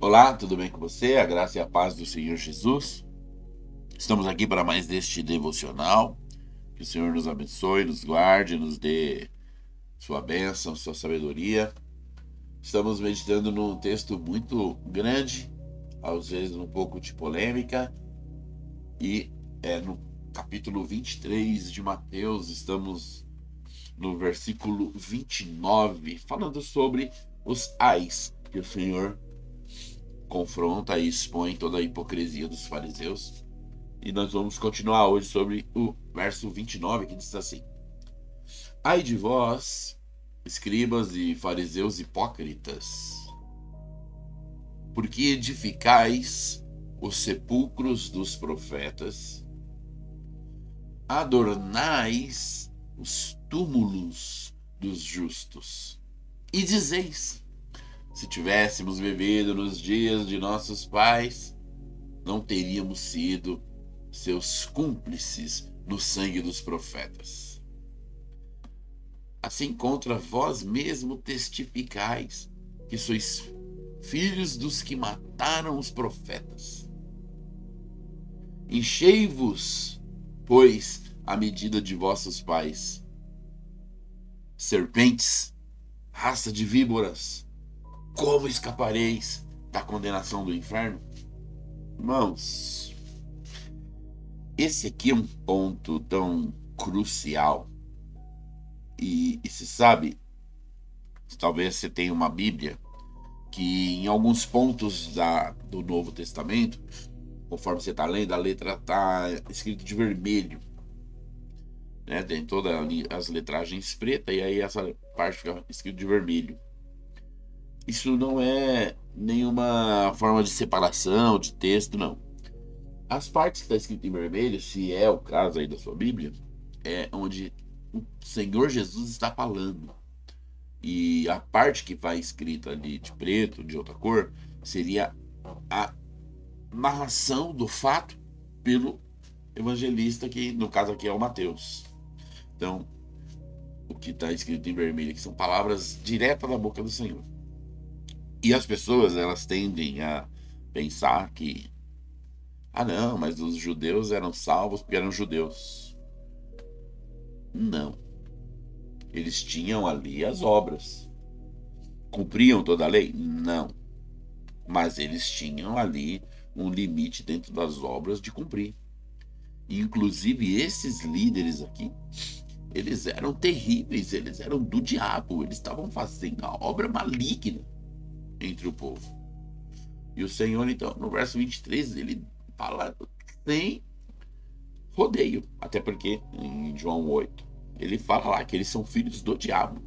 Olá, tudo bem com você? A graça e a paz do Senhor Jesus. Estamos aqui para mais deste devocional. Que o Senhor nos abençoe, nos guarde, nos dê sua bênção, sua sabedoria. Estamos meditando num texto muito grande, às vezes um pouco de polêmica, e é no capítulo 23 de Mateus. Estamos no versículo 29, falando sobre os ais que o Senhor confronta e expõe toda a hipocrisia dos fariseus. E nós vamos continuar hoje sobre o verso 29, que diz assim: Ai de vós, escribas e fariseus hipócritas, porque edificais os sepulcros dos profetas, adornais os túmulos dos justos, e dizeis: se tivéssemos vivido nos dias de nossos pais, não teríamos sido seus cúmplices no sangue dos profetas. Assim contra vós mesmo testificais que sois filhos dos que mataram os profetas. Enchei-vos, pois, a medida de vossos pais. Serpentes, raça de víboras, como escapareis da condenação do inferno? Irmãos, esse aqui é um ponto tão crucial. E se sabe, talvez você tenha uma Bíblia que em alguns pontos do Novo Testamento, conforme você está lendo, a letra está escrita de vermelho, né? Tem todas as letragens pretas e aí essa parte fica escrita de vermelho. Isso não é nenhuma forma de separação de texto, não. As partes que está escrito em vermelho, se é o caso aí da sua Bíblia, é onde o Senhor Jesus está falando. E a parte que vai escrita ali de preto, de outra cor, seria a narração do fato pelo evangelista, que no caso aqui é o Mateus. Então, o que está escrito em vermelho aqui são palavras diretas da boca do Senhor. E as pessoas, elas tendem a pensar que, não, mas os judeus eram salvos porque eram judeus. Não. Eles tinham ali as obras. Cumpriam toda a lei? Não. Mas eles tinham ali um limite dentro das obras de cumprir. E, inclusive, esses líderes aqui, eles eram terríveis, eles eram do diabo, eles estavam fazendo a obra maligna entre o povo. E o Senhor, então, no verso 23, ele fala sem rodeio, até porque em João 8, ele fala lá que eles são filhos do diabo.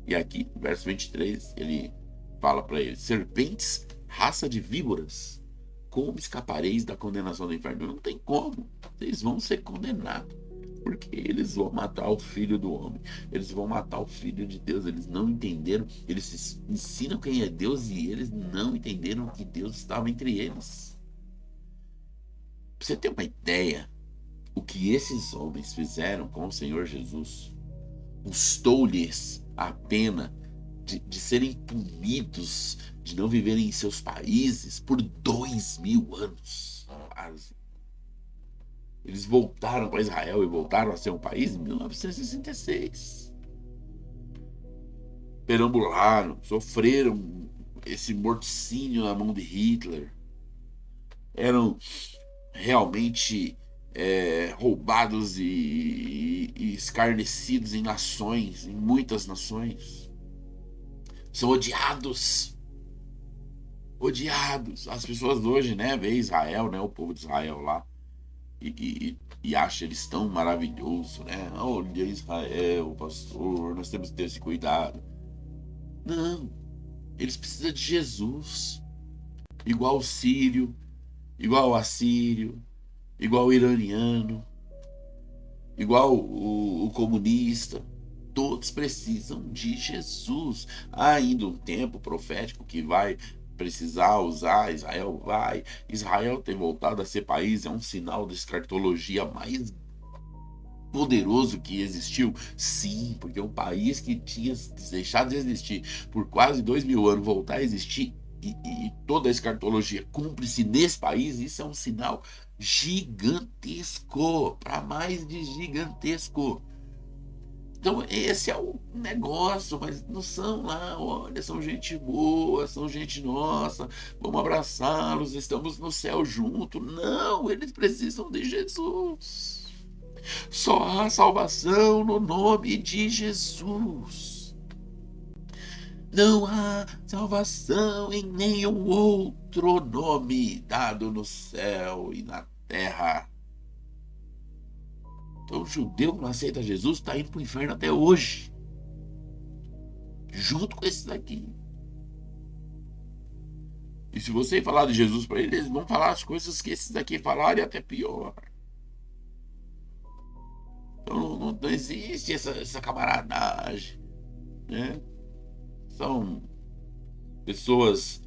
E aqui, no verso 23, ele fala para eles: serpentes, raça de víboras, como escapareis da condenação do inferno? Não tem como, vocês vão ser condenados, porque eles vão matar o filho do homem, eles vão matar o filho de Deus. Eles não entenderam, eles ensinam quem é Deus e eles não entenderam que Deus estava entre eles. Pra você ter uma ideia, o que esses homens fizeram com o Senhor Jesus custou-lhes a pena de serem punidos, de não viverem em seus países por 2000 anos. Quase. Eles voltaram para Israel e voltaram a ser um país em 1966. Perambularam, sofreram esse morticínio na mão de Hitler. Eram realmente roubados e escarnecidos em nações, em muitas nações. São odiados. Odiados. As pessoas hoje, né, vê Israel, né, o povo de Israel lá, e acha eles tão maravilhosos, né? Olha Israel, pastor, nós temos que ter esse cuidado. Não, eles precisam de Jesus. Igual o sírio, igual o assírio, igual o iraniano, igual o comunista. Todos precisam de Jesus. Há ainda um tempo profético que vai precisar usar, Israel tem voltado a ser país, é um sinal de escatologia mais poderoso que existiu. Sim, porque é um país que tinha deixado de existir por quase 2000 anos, voltar a existir, e toda a escatologia cumpre-se nesse país, isso é um sinal gigantesco, para mais de gigantesco. Então, esse é o negócio, mas não são lá, olha, são gente boa, são gente nossa, vamos abraçá-los, estamos no céu junto. Não, eles precisam de Jesus. Só há salvação no nome de Jesus. Não há salvação em nenhum outro nome dado no céu e na terra. Então, o judeu que não aceita Jesus está indo para o inferno até hoje, junto com esse daqui. E se você falar de Jesus para eles, eles vão falar as coisas que esses daqui falaram e até pior. Então, não existe essa camaradagem, né? São pessoas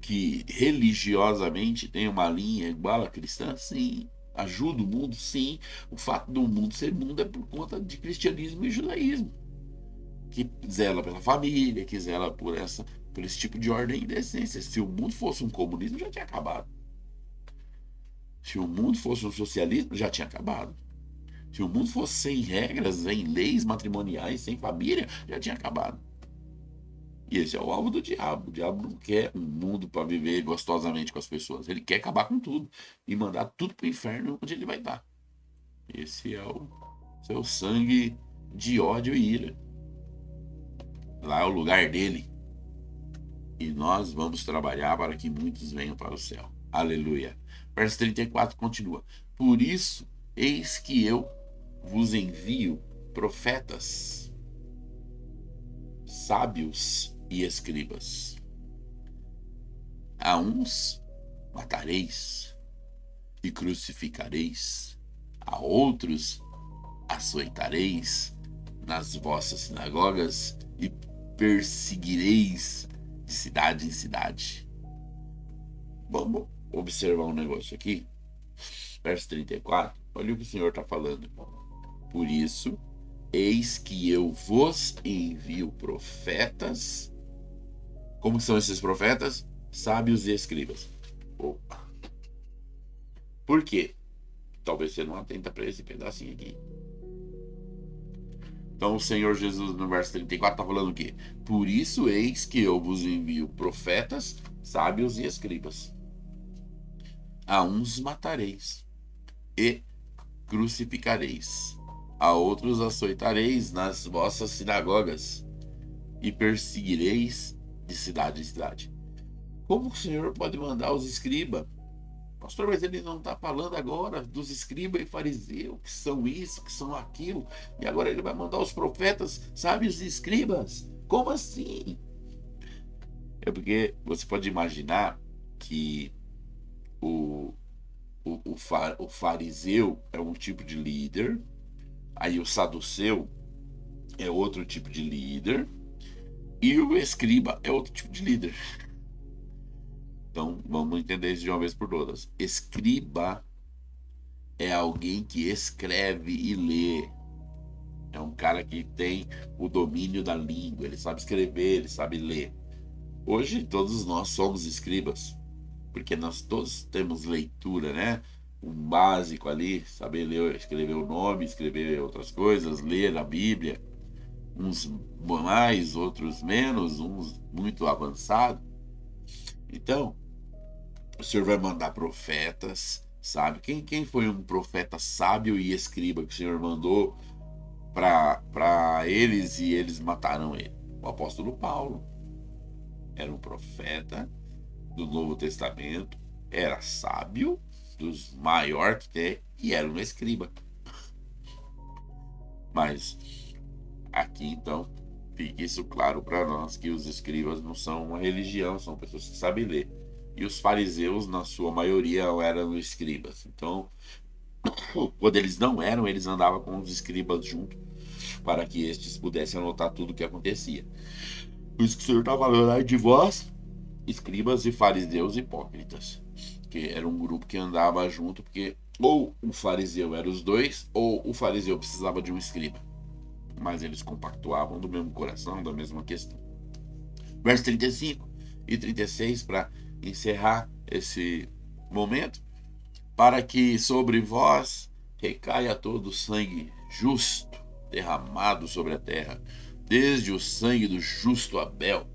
que religiosamente têm uma linha igual a cristã, sim. Ajuda o mundo, sim. O fato do mundo ser mundo é por conta de cristianismo e judaísmo, que zela pela família, que zela por esse tipo de ordem e decência. Se o mundo fosse um comunismo, já tinha acabado. Se o mundo fosse um socialismo, já tinha acabado. Se o mundo fosse sem regras, sem leis matrimoniais, sem família, já tinha acabado. E esse é o alvo do diabo. O diabo não quer um mundo para viver gostosamente com as pessoas. Ele quer acabar com tudo e mandar tudo para o inferno onde ele vai estar. Esse é o seu sangue de ódio e ira. Lá é o lugar dele. E nós vamos trabalhar para que muitos venham para o céu. Aleluia. Verso 34 continua. Por isso, eis que eu vos envio profetas, sábios e escribas. A uns matareis e crucificareis, a outros açoitareis nas vossas sinagogas e perseguireis de cidade em cidade. Vamos observar um negócio aqui. Verso 34. Olha o que o Senhor está falando. Por isso, eis que eu vos envio profetas. Como são esses profetas? Sábios e escribas. Opa. Por quê? Talvez você não atenta para esse pedacinho aqui. Então o Senhor Jesus no verso 34 está falando o quê? Por isso eis que eu vos envio profetas, sábios e escribas. A uns matareis e crucificareis, a outros açoitareis nas vossas sinagogas e perseguireis de cidade em cidade. Como o Senhor pode mandar os escribas? Pastor, mas ele não está falando agora dos escribas e fariseus, que são isso, que são aquilo, e agora ele vai mandar os profetas, sábios e escribas? Como assim? É porque você pode imaginar que o fariseu é um tipo de líder, aí o saduceu é outro tipo de líder, e o escriba é outro tipo de líder. Então, vamos entender isso de uma vez por todas. Escriba é alguém que escreve e lê. É um cara que tem o domínio da língua. Ele sabe escrever, ele sabe ler. Hoje, todos nós somos escribas, porque nós todos temos leitura, né? Um básico ali, saber ler, escrever o nome, escrever outras coisas, ler a Bíblia. Uns mais, outros menos, uns muito avançados. Então, o Senhor vai mandar profetas, sabe? Quem foi um profeta sábio e escriba que o Senhor mandou para eles e eles mataram ele? O apóstolo Paulo. Era um profeta do Novo Testamento, era sábio, dos maiores que tem, e era um escriba. Mas aqui então fica isso claro para nós, que os escribas não são uma religião, são pessoas que sabem ler. E os fariseus, na sua maioria, eram escribas. Então, quando eles não eram, eles andavam com os escribas junto, para que estes pudessem anotar tudo o que acontecia. Por isso que o Senhor está falando aí de vós, escribas e fariseus hipócritas, que era um grupo que andava junto, porque ou o fariseu era os dois, ou o fariseu precisava de um escriba. Mas eles compactuavam do mesmo coração, da mesma questão. Verso 35. e 36 para encerrar esse momento. Para que sobre vós recaia todo o sangue justo derramado sobre a terra, desde o sangue do justo Abel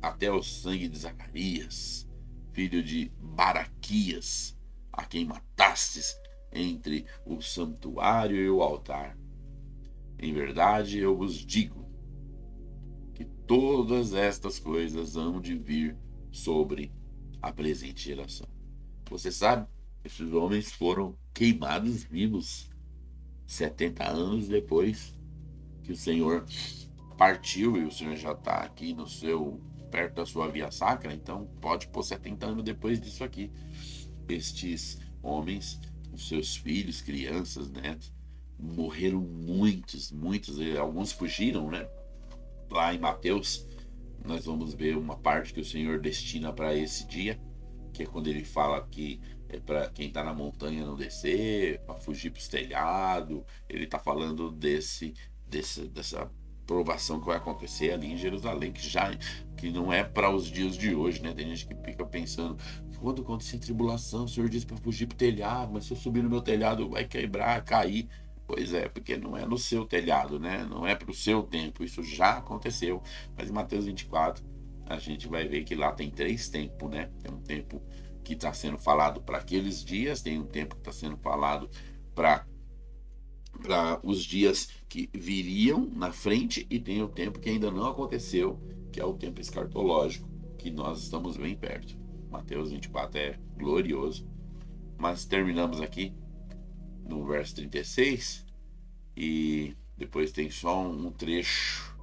até o sangue de Zacarias, filho de Baraquias, a quem matastes entre o santuário e o altar. Em verdade, eu vos digo que todas estas coisas hão de vir sobre a presente geração. Você sabe, esses homens foram queimados vivos 70 anos depois que o Senhor partiu, e o Senhor já está aqui no seu, perto da sua via sacra, então pode pôr 70 anos depois disso aqui. Estes homens, os seus filhos, crianças, netos, morreram muitos, alguns fugiram, né? Lá em Mateus, nós vamos ver uma parte que o Senhor destina para esse dia, que é quando ele fala que é para quem está na montanha não descer, para fugir para os telhados. Ele está falando dessa provação que vai acontecer ali em Jerusalém, que não é para os dias de hoje, né? Tem gente que fica pensando, quando acontecer tribulação, o Senhor diz para fugir para o telhado, mas se eu subir no meu telhado vai quebrar, cair. Pois é, porque não é no seu telhado, né? Não é para o seu tempo, isso já aconteceu. Mas em Mateus 24, a gente vai ver que lá tem 3 tempos, né? Tem um tempo que está sendo falado para aqueles dias, tem um tempo que está sendo falado para os dias que viriam na frente, e tem o tempo que ainda não aconteceu, que é o tempo escatológico, que nós estamos bem perto. Mateus 24 é glorioso. Mas terminamos aqui no verso 36, e depois tem só um trecho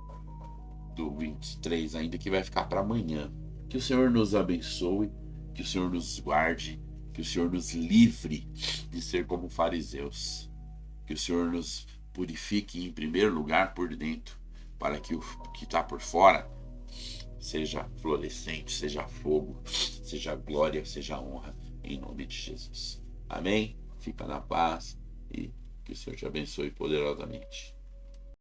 do 23 ainda que vai ficar para amanhã. Que o Senhor nos abençoe, que o Senhor nos guarde, que o Senhor nos livre de ser como fariseus, que o Senhor nos purifique em primeiro lugar por dentro, para que o que está por fora seja florescente, seja fogo, seja glória, seja honra, em nome de Jesus. Amém? Fica na paz e que o Senhor te abençoe poderosamente.